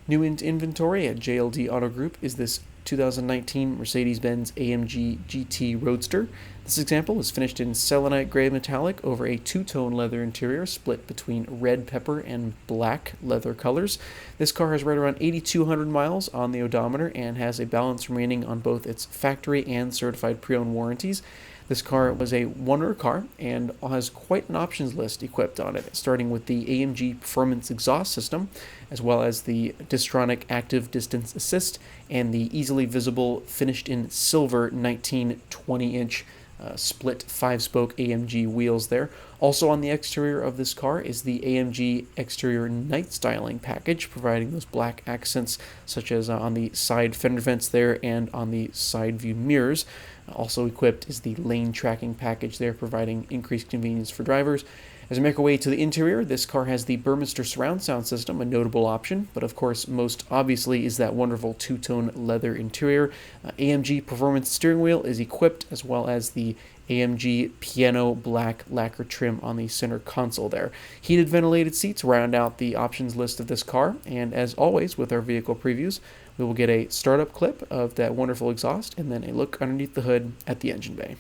New into inventory at JLD Auto Group is this 2019 Mercedes-Benz AMG GT Roadster. This example is finished in Selenite gray metallic over a two-tone leather interior split between red pepper and black leather colors. This car has right around 8,200 miles on the odometer and has a balance remaining on both its factory and certified pre-owned warranties. This car was a one-owner car and has quite an options list equipped on it, starting with the AMG Performance Exhaust system, as well as the Distronic Active Distance Assist and the easily visible finished in silver 19-20-inch split 5-spoke AMG wheels there. Also on the exterior of this car is the AMG exterior night styling package, providing those black accents such as on the side fender vents there and on the side view mirrors. Also equipped is the lane tracking package there, providing increased convenience for drivers. As we make our way to the interior, this car has the Burmester Surround Sound System, a notable option, but of course most obviously is that wonderful two-tone leather interior. AMG Performance Steering Wheel is equipped, as well as the AMG piano black lacquer trim on the center console there. Heated ventilated seats round out the options list of this car, and as always with our vehicle previews, we will get a startup clip of that wonderful exhaust and then a look underneath the hood at the engine bay.